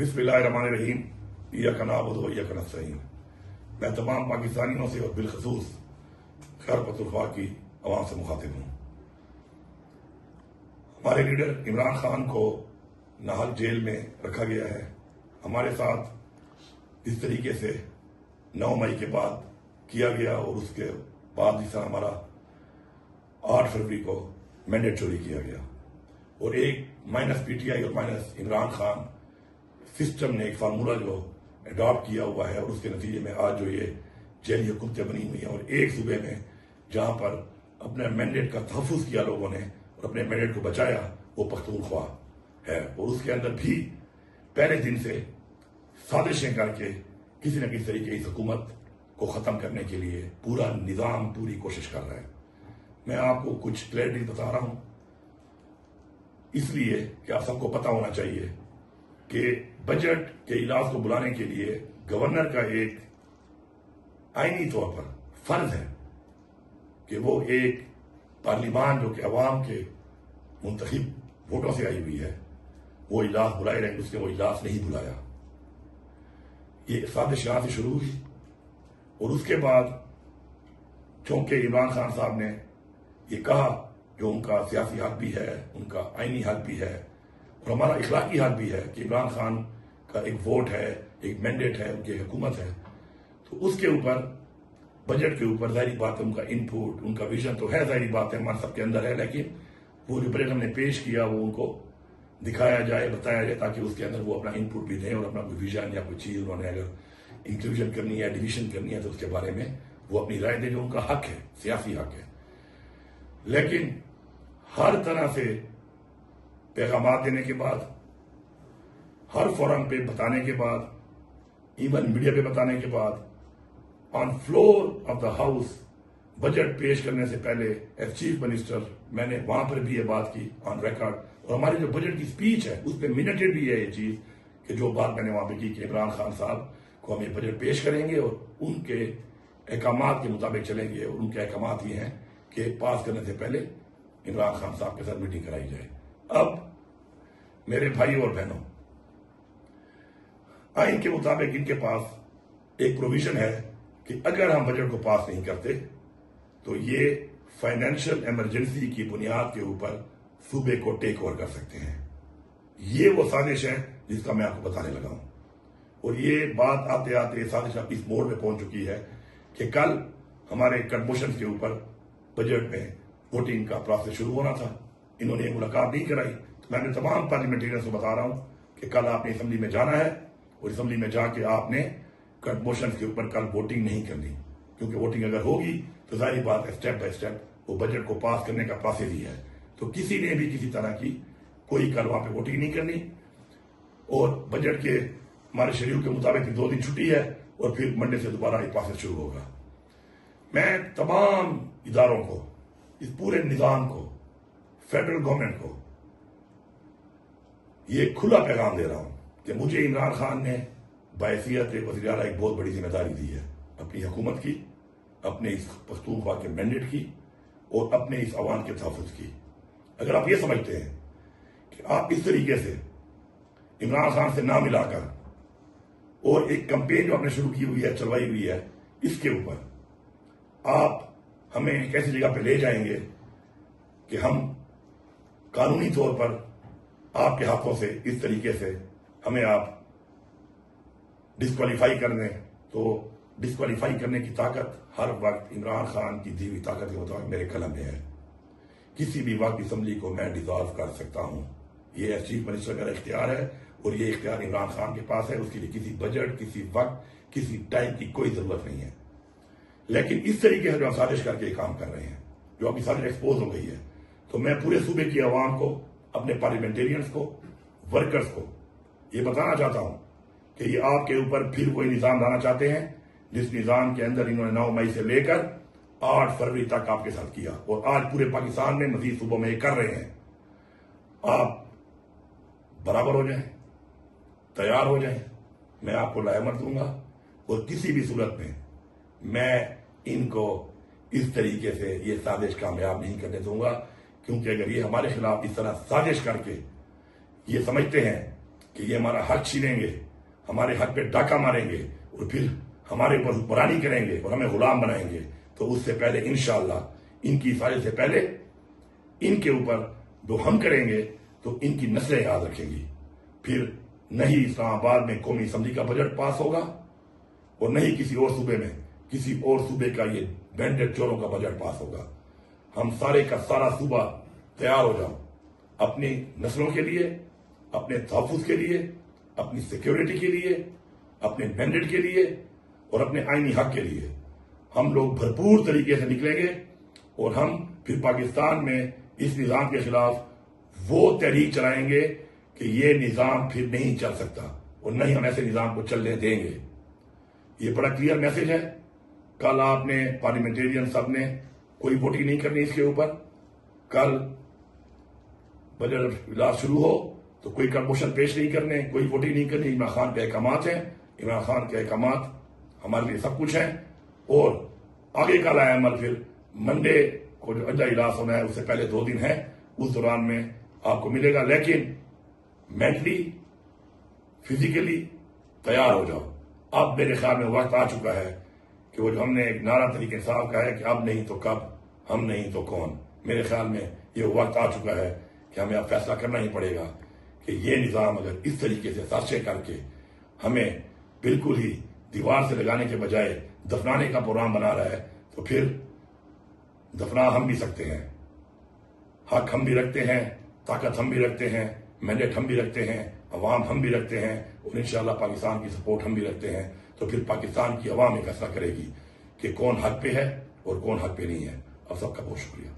بسم اللہ الرحمن الرحیم ایاک نعبد و ایاک نستعین۔ میں تمام پاکستانیوں سے اور بالخصوص خیبر پختونخوا کی عوام سے مخاطب ہوں۔ ہمارے لیڈر عمران خان کو ناحق جیل میں رکھا گیا ہے۔ ہمارے ساتھ اس طریقے سے 9 مئی کے بعد کیا گیا اور اس کے بعد جس طرح ہمارا 8 فروری کو مینڈیٹ چوری کیا گیا، اور ایک مائنس پی ٹی آئی اور مائنس عمران خان سسٹم نے ایک فارمولہ جو اڈاپٹ کیا ہوا ہے، اور اس کے نتیجے میں آج جو یہ جیلی حکومتیں بنی ہوئی ہیں، اور ایک صوبے میں جہاں پر اپنے مینڈیٹ کا تحفظ کیا لوگوں نے اور اپنے مینڈیٹ کو بچایا، وہ پختونخوا ہے۔ اور اس کے اندر بھی پہلے دن سے سازشیں کر کے کسی نہ کسی طریقے اس حکومت کو ختم کرنے کے لیے پورا نظام پوری کوشش کر رہا ہے۔ میں آپ کو کچھ کلیئرٹی بتا رہا ہوں اس لیے کہ آپ سب کو پتہ ہونا چاہیے کہ بجٹ کے اجلاس کو بلانے کے لیے گورنر کا ایک آئینی طور پر فرض ہے کہ وہ ایک پارلیمان جو کہ عوام کے منتخب ووٹوں سے آئی ہوئی ہے، وہ اجلاس بلائے رہے، اس نے وہ اجلاس نہیں بلایا۔ یہ سازش یہاں سے شروع ہوئی، اور اس کے بعد چونکہ عمران خان صاحب نے یہ کہا جو ان کا سیاسی حق بھی ہے، ان کا آئینی حق بھی ہے، اور ہمارا اخلاقی حق بھی ہے کہ عمران خان کا ایک ووٹ ہے، ایک مینڈیٹ ہے، ان کی حکومت ہے، تو اس کے اوپر بجٹ کے اوپر ظاہری بات ہے ان کا ان پٹ، ان کا ویژن تو ہے، ظاہری بات ہے ہمارے سب کے اندر ہے، لیکن وہ جو بجٹ ہم نے پیش کیا وہ ان کو دکھایا جائے، بتایا جائے، تاکہ اس کے اندر وہ اپنا ان پٹ بھی دیں، اور اپنا کوئی ویژن یا کوئی چیز انہوں نے اگر انکلوژن کرنی ہے، ڈویژن کرنی ہے، تو اس کے بارے میں وہ اپنی رائے دیں، جو ان کا حق ہے، سیاسی حق ہے۔ لیکن ہر طرح سے پیغامات دینے کے بعد، ہر فورم پہ بتانے کے بعد، ایون میڈیا پہ بتانے کے بعد، on floor of the house budget پیش کرنے سے پہلے ایز چیف منسٹر میں نے وہاں پر بھی یہ بات کی آن ریکارڈ، اور ہماری جو بجٹ کی سپیچ ہے اس پہ منٹڈ بھی ہے یہ چیز کہ جو بات میں نے وہاں پہ کی کہ عمران خان صاحب کو ہم یہ بجٹ پیش کریں گے اور ان کے احکامات کے مطابق چلیں گے، اور ان کے احکامات یہ ہیں کہ پاس کرنے سے پہلے عمران خان صاحب کے ساتھ میٹنگ کرائی جائے۔ اب میرے بھائی اور بہنوں، آئین کے مطابق ان کے پاس ایک پروویژن ہے کہ اگر ہم بجٹ کو پاس نہیں کرتے تو یہ فائنینشل ایمرجنسی کی بنیاد کے اوپر صوبے کو ٹیک اوور کر سکتے ہیں۔ یہ وہ سازش ہے جس کا میں آپ کو بتانے لگا ہوں، اور یہ بات آتے آتے سازش اب اس موڑ پہ پہنچ چکی ہے کہ کل ہمارے کنٹریبیوشن کے اوپر بجٹ میں ووٹنگ کا پروسیس شروع ہونا تھا، انہوں نے ملاقات نہیں کرائی، تو میں نے تمام پارلیمنٹیرینز کو بتا رہا ہوں کہ کل آپ نے اسمبلی میں جانا ہے، اور اسمبلی میں جا کے آپ نے کنٹریبیوشن کے اوپر کل ووٹنگ نہیں کرنی، کیونکہ ووٹنگ اگر ہوگی تو ظاہری بات ہے اسٹیپ بائی اسٹیپ وہ بجٹ کو پاس کرنے کا پروسیس ہی ہے، تو کسی نے بھی کسی طرح کی کوئی کل وہاں پہ ووٹنگ نہیں کرنی، اور بجٹ کے ہمارے شیڈول کے مطابق 2 دن چھٹی ہے، اور پھر منڈے سے دوبارہ یہ پروسیس شروع ہوگا۔ میں تمام اداروں کو، اس پورے نظام کو، فیڈرل گورنمنٹ کو یہ کھلا پیغام دے رہا ہوں کہ مجھے عمران خان نے بحیثیت وزیر اعلیٰ ایک بہت بڑی ذمہ داری دی ہے، اپنی حکومت کی، اپنے اس پختونخوا کے مینڈیٹ کی، اور اپنے اس عوام کے تحفظ کی۔ اگر آپ یہ سمجھتے ہیں کہ آپ اس طریقے سے عمران خان سے نہ ملا کر، اور ایک کمپین جو آپ نے شروع کی ہوئی ہے، چلوائی ہوئی ہے، اس کے اوپر آپ ہمیں ایک ایسی جگہ پہ لے جائیں گے کہ ہم قانونی طور پر آپ کے ہاتھوں سے اس طریقے سے ہمیں آپ ڈسکوالیفائی کر دیں، تو ڈسکوالیفائی کرنے کی طاقت ہر وقت عمران خان کی دی ہوئی طاقت کے مطابق میرے قلم میں ہے۔ کسی بھی وقت اسمبلی کو میں ڈیزالو کر سکتا ہوں، یہ ایز چیف منسٹر کا اختیار ہے، اور یہ اختیار عمران خان کے پاس ہے، اس کے لیے کسی بجٹ، کسی وقت، کسی ٹائم کی کوئی ضرورت نہیں ہے۔ لیکن اس طریقے سے جو ہم سازش کر کے یہ کام کر رہے ہیں، جو اپنی سازش ایکسپوز ہو گئی ہے، تو میں پورے صوبے کی عوام کو، اپنے پارلیمنٹیرینز کو، ورکرز کو یہ بتانا چاہتا ہوں کہ یہ آپ کے اوپر پھر کوئی نظام لانا چاہتے ہیں جس نظام کے اندر انہوں نے 9 مئی سے لے کر 8 فروری تک آپ کے ساتھ کیا، اور آج پورے پاکستان میں مزید صوبوں میں یہ کر رہے ہیں۔ آپ برابر ہو جائیں، تیار ہو جائیں، میں آپ کو لاہمت دوں گا، اور کسی بھی صورت میں میں ان کو اس طریقے سے یہ سازش کامیاب نہیں کرنے دوں گا، کیونکہ اگر یہ ہمارے خلاف اس طرح سازش کر کے یہ سمجھتے ہیں کہ یہ ہمارا حق چھینیں گے، ہمارے حق پہ ڈاکہ ماریں گے اور پھر ہمارے اوپر حکمرانی کریں گے اور ہمیں غلام بنائیں گے، تو اس سے پہلے انشاءاللہ ان کی سازش سے پہلے ان کے اوپر جو ہم کریں گے تو ان کی نسلیں یاد رکھیں گی. پھر نہ ہی اسلام آباد میں قومی اسمبلی کا بجٹ پاس ہوگا اور نہ ہی کسی اور صوبے میں کسی اور صوبے کا یہ بینڈڈ چوروں کا بجٹ پاس ہوگا. ہم سارے کا سارا صوبہ تیار ہو جاؤ اپنی نسلوں کے لیے، اپنے تحفظ کے لیے، اپنی سیکیورٹی کے لیے، اپنے بینڈڈ کے لیے اور اپنے آئینی حق کے لیے. ہم لوگ بھرپور طریقے سے نکلیں گے اور ہم پھر پاکستان میں اس نظام کے خلاف وہ تحریک چلائیں گے کہ یہ نظام پھر نہیں چل سکتا اور نہ ہی ہم ایسے نظام کو چلنے دیں گے. یہ بڑا کلیئر میسج ہے. کل آپ نے پارلیمنٹیرین سب نے کوئی ووٹنگ نہیں کرنی اس کے اوپر. کل بجٹ اجلاس شروع ہو تو کوئی موشن پیش نہیں کرنے، کوئی ووٹنگ نہیں کرنی. عمران خان کے احکامات ہیں، عمران خان کے احکامات ہمارے لیے سب کچھ ہیں. اور آگے کا لائے عمل پھر منڈے کو جو اجلاس اجلاس ہونا ہے اس سے پہلے 2 دن ہے، اس دوران میں آپ کو ملے گا. لیکن مینٹلی فزیکلی تیار ہو جاؤ. اب میرے خیال میں وقت آ چکا ہے کہ وہ جو ہم نے ایک نعرہ طریقے انصاف کا ہے کہ اب نہیں تو کب، ہم نہیں تو کون. میرے خیال میں یہ وقت آ چکا ہے کہ ہمیں اب فیصلہ کرنا ہی پڑے گا کہ یہ نظام اگر اس طریقے سے سازشیں کر کے ہمیں بالکل ہی دیوار سے لگانے کے بجائے دفنانے کا پروگرام بنا رہا ہے تو پھر دفنا ہم بھی سکتے ہیں. حق ہم بھی رکھتے ہیں، طاقت ہم بھی رکھتے ہیں، مینڈیٹ ہم بھی رکھتے ہیں، عوام ہم بھی رکھتے ہیں اور انشاءاللہ پاکستان کی سپورٹ ہم بھی رکھتے ہیں. تو پھر پاکستان کی عوام ایک فیصلہ کرے گی کہ کون حق پہ ہے اور کون حق پہ نہیں ہے. آپ سب کا بہت شکریہ.